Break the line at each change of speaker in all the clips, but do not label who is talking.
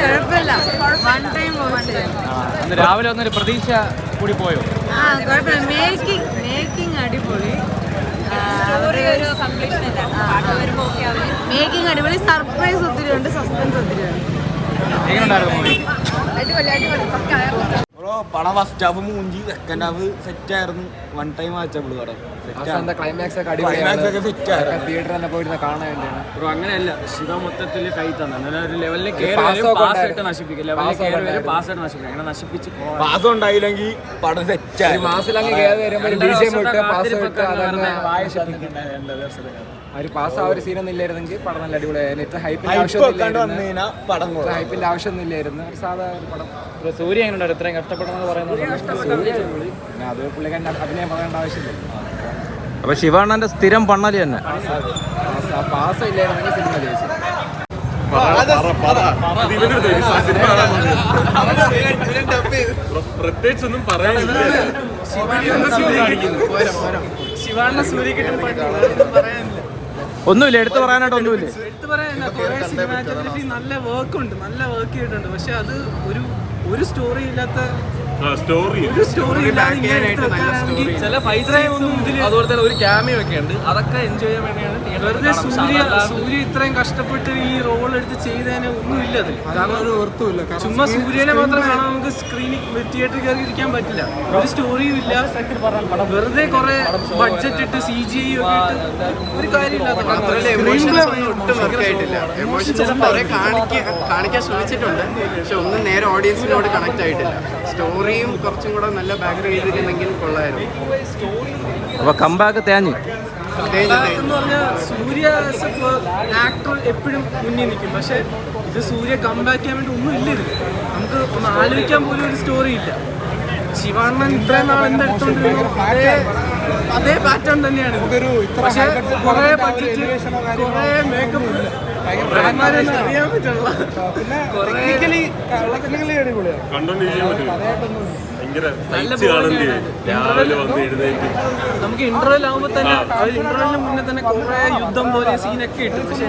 കുഴപ്പമില്ല. One time
രാവിലെ വന്നൊരു പ്രതീക്ഷ കൂടി പോയോ?
കുഴപ്പമില്ല. മേക്കിംഗ് അടിപൊളി, മേക്കിംഗ് അടിപൊളി, സർപ്രൈസ് ഒത്തിരി ഉണ്ട്, സസ്പെൻസ് ഒത്തിരി ഉണ്ട്.
പടം ഫസ്റ്റ് ഹാഫ് മൂഞ്ചി, സെക്കൻഡ് ഹാഫ് സെറ്റ് ആയിരുന്നു. വൺ ടൈം വാച്ചബിൾ പടം.
ക്ലൈമാക്സ് ഒക്കെ തിയേറ്ററിൽ തന്നെ പോയിരുന്ന കാണാൻ വേണ്ടിയാണ്.
അങ്ങനെയല്ല, ശിവ മൊത്തത്തിൽ കൈ തന്നെ ഒരു ലെവലിൽ നശിപ്പിച്ച്
പാസം ഉണ്ടായില്ലെങ്കിൽ പടം സെറ്റ് ആയി.
മാസിലങ്ങ് കയറി വരുമ്പോൾ ഒരു പാസ് ആ ഒരു സീനൊന്നും ഇല്ലായിരുന്നെങ്കിൽ പടം നല്ല അടിപൊളിയായിരുന്നു. ഇത്ര ഹൈപ്പിന്റെ ആവശ്യമൊന്നും ഇല്ലായിരുന്നു. ഒരു സാധാ ഒരു പടം.
സൂര്യ എങ്ങനെയുണ്ട്? ഇത്രയും കഷ്ടപ്പെടുന്നത് പറയുന്നത്
അത് പുള്ളിക്കാരൻ അഭിനയം പറയേണ്ട ആവശ്യമില്ല.
അപ്പൊ ശിവാണന്റെ സ്ഥിരം പണ്ണല് തന്നെ.
പാസ് ഇല്ലായിരുന്നെങ്കിൽ സിനിമ ജയിച്ചു.
പ്രത്യേകിച്ചൊന്നും പറയാനില്ല.
ശിവാണ സൂര്യ പറയാനില്ല, ഒന്നുമില്ല എടുത്തു പറയാനായിട്ട്. ഒന്നുമില്ല
എടുത്തു പറയാനില്ല. കുറെ സിനിമാറ്റോഗ്രഫി നല്ല വർക്ക് ഉണ്ട്, നല്ല വർക്ക് ചെയ്തിട്ടുണ്ട്. പക്ഷെ അത് ഒരു സ്റ്റോറി ഇല്ലാത്ത ചില അതുപോലെ തന്നെ ഒരു ക്യാമിയോ ഒക്കെ ഉണ്ട്. അതൊക്കെ എൻജോയ് ചെയ്യാൻ വേണ്ടിയാണ്. വെറുതെ സൂര്യ ഇത്രയും കഷ്ടപ്പെട്ട് ഈ റോൾ എടുത്ത് ചെയ്തതിന് ഒന്നും ഇല്ല അതിൽ. കാരണം ഒരു ഓർത്തുമില്ല. ചുമ്മാ സൂര്യനെ മാത്രം കാണാൻ നമുക്ക് സ്ക്രീനിൽ തിയേറ്ററിൽ കയറി ഇരിക്കാൻ പറ്റില്ല. ഒരു സ്റ്റോറിയും ഇല്ല. വെറുതെ കുറെ ബഡ്ജറ്റ് ഇട്ട് CGI ഒക്കെ ഇട്ട് ഒരു കാര്യമില്ലാത്ത
കാണിക്കാൻ ശ്രമിച്ചിട്ടുണ്ട്. പക്ഷെ ഒന്നും നേരെ ഓഡിയൻസിനോട് കണക്ട് ആയിട്ടില്ല. സ്റ്റോറിയും കുറച്ചും കൂടെ നല്ല ബാക്ക് ചെയ്തിരുന്നെങ്കിൽ കൊള്ളായിരുന്നു.
അപ്പൊ കംബാക്ക് തേഞ്ഞ്
എന്ന് പറഞ്ഞാൽ സൂര്യ ആക്ടർ എപ്പോഴും മുന്നിൽ നിൽക്കും. പക്ഷെ ഇത് സൂര്യ കംബാക്ക് ചെയ്യാൻ വേണ്ടി ഒന്നും ഇല്ല. ഇതിൽ നമുക്ക് ഒന്ന് ആലോചിക്കാൻ പോലും ഒരു സ്റ്റോറി ഇല്ല. ശിവാണ്ണൻ ഇത്രയും നാൾ എന്തെടുത്തോണ്ടിരുന്നു അതേ പാറ്റേൺ തന്നെയാണ്. പക്ഷെ കുറെ ബഡ്ജറ്റ്, കുറെ മേക്കപ്പ് അറിയാൻ പറ്റുള്ള നമുക്ക് ഇന്റർവെൽ ആകുമ്പോ തന്നെ ഇന്റർവെലിന് മുന്നേ തന്നെ കുറെ യുദ്ധം പോലെ സീനൊക്കെ ഇട്ടു. പക്ഷെ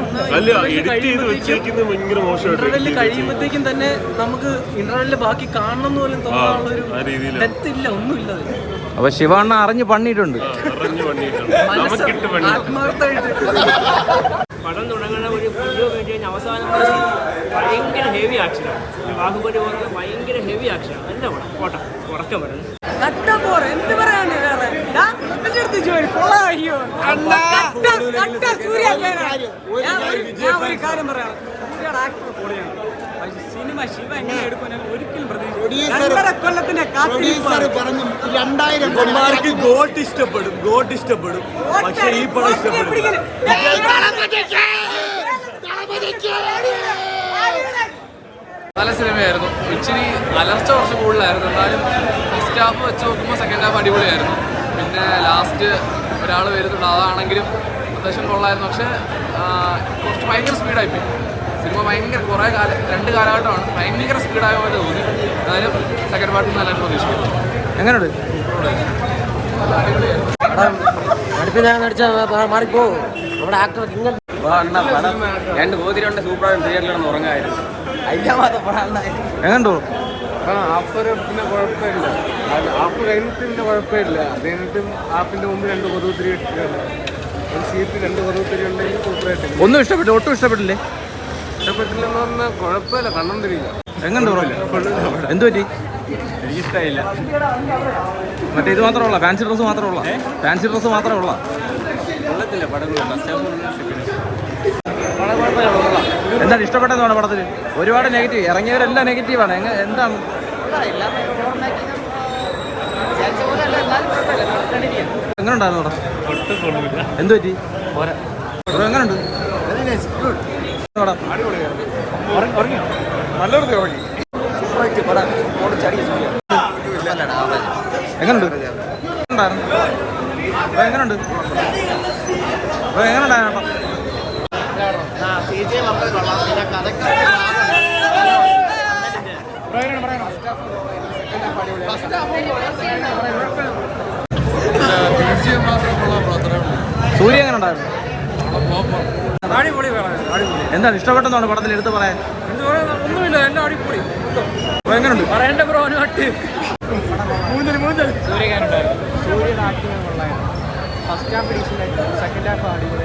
ഇന്റർവെല്ലിൽ കഴിയുമ്പോഴത്തേക്കും തന്നെ നമുക്ക് ഇന്റർവെല്ലിൽ ബാക്കി കാണണം എന്ന് പോലും തോന്നാനുള്ള ഒരു ഡെപ്ത് ഇല്ല, ഒന്നുമില്ല.
അപ്പൊ ശിവാണ്ണ അറിഞ്ഞ് പണിയിട്ടുണ്ട്.
ആത്മാർത്ഥമായിട്ട്
പടം തുടങ്ങുന്ന ഒരു വീഡിയോ വേണ്ടി കഴിഞ്ഞാൽ അവസാനം ഭയങ്കര ഹെവി ആക്ഷനാണ്. ബാഹുബലി പോലെ ഭയങ്കര ഹെവി ആക്ഷനാണ്. നല്ല പടം. കോട്ടം ഉറക്കം വരുന്നത്
എന്ത് പറയാണ്ട് വേറെ ഒരു കാര്യം പറയാം. ആക്ടർ പൊളിയാണ്. സിനിമ ശിവ എങ്ങനെ എടുക്കും ഒരിക്കലും പ്രതീക്ഷിച്ചു. കൊല്ലത്തിന്റെ
ഗോട്ട് ഇഷ്ടപ്പെടും. പക്ഷേ ഈ പടം ഇഷ്ടപ്പെടും.
നല്ല സിനിമയായിരുന്നു. ഇച്ചിരി അലർച്ച കുറച്ച് കൂടുതലായിരുന്നു. എന്നാലും ഫസ്റ്റ് ഹാഫ് വെച്ച് നോക്കുമ്പോൾ സെക്കൻഡ് ഹാഫ് അടിപൊളിയായിരുന്നു. പിന്നെ ലാസ്റ്റ് ഒരാൾ വരുന്നുണ്ട്, അതാണെങ്കിലും അത്യാവശ്യം കൊള്ളായിരുന്നു. പക്ഷേ കുറച്ച് ഭയങ്കര സ്പീഡായിപ്പോയി സിനിമ. ഭയങ്കര കുറേ രണ്ട് കാലഘട്ടമാണ് ഭയങ്കര സ്പീഡായ പോലെ തോന്നി. എന്നാലും സെക്കൻഡ് പാർട്ട് നല്ലതായിട്ട് പ്രതീക്ഷിക്കുന്നു.
എങ്ങനെയുണ്ട്?
മാറിപ്പോ നമ്മുടെ ആക്ടർ
രണ്ട് പോതിരുണ്ട് സൂപ്പറായിട്ട് തിയേറ്ററിലൊന്ന് ഉറങ്ങായിരുന്നു. എങ്ങനെയുണ്ടോ?
ഹാഫ് പിന്നെ കുഴപ്പമില്ല. ഹാഫ് കഴിഞ്ഞിട്ട് പിന്നെ കുഴപ്പമില്ല. അത് കഴിഞ്ഞിട്ടും ഹാഫിന്റെ മുമ്പ് 2 കൊതുകുത്തിരി ഇട്ടിട്ടുണ്ട്. ഒരു സീറ്റ് 2 കൊതുകുത്തിരി ഉണ്ടെങ്കിൽ സൂപ്പറായിട്ട്.
ഒന്നും ഇഷ്ടപ്പെട്ടു? ഒട്ടും ഇഷ്ടപ്പെട്ടില്ലേ?
ഇഷ്ടപ്പെട്ടില്ലെന്ന് പറഞ്ഞാൽ കുഴപ്പമില്ല, കണ്ടോണ്ടിരിക്കുക.
എങ്ങനെയുണ്ട്? എന്ത് പറ്റി?
എനിക്കിഷ്ടമായില്ല.
മറ്റേ ഇത് മാത്രമുള്ള ഫാൻസി ഡ്രസ്സ് മാത്രമുള്ള
കൊള്ളത്തില്ല പടങ്ങളുണ്ട്.
എന്താണ് ഇഷ്ടപ്പെട്ടതെന്നാണ് പടത്തിൽ? ഒരുപാട് നെഗറ്റീവ് ഇറങ്ങിയവരെല്ലാം നെഗറ്റീവാണ്. എന്താണ്? എങ്ങനെയുണ്ടായിരുന്നു പടം? എന്ത് പറ്റി? എങ്ങനെയുണ്ട് പടം? എങ്ങനെയുണ്ട്? എങ്ങനെയുണ്ടായിരുന്നു? സൂര്യ എങ്ങനെ ഉണ്ടായിരുന്നു?
അടിപൊളി.
എന്താണ് ഇഷ്ടപ്പെട്ടെന്നാണ് പടത്തിൽ എടുത്ത് പറയാൻ?
ഒന്നുമില്ല, എല്ലാം
അടിപൊളി
എങ്ങനെയുണ്ട്?
പറയണ്ട ബ്രോ നോട്ട്
സൂര്യയുടെ ആക്ടിങ് കൊള്ളായിരുന്നു. ഫസ്റ്റ് ഹാഫ് ഡീസൻ്റ് ആയിട്ട്, സെക്കൻഡ് ഹാഫ് അടിപൊളി.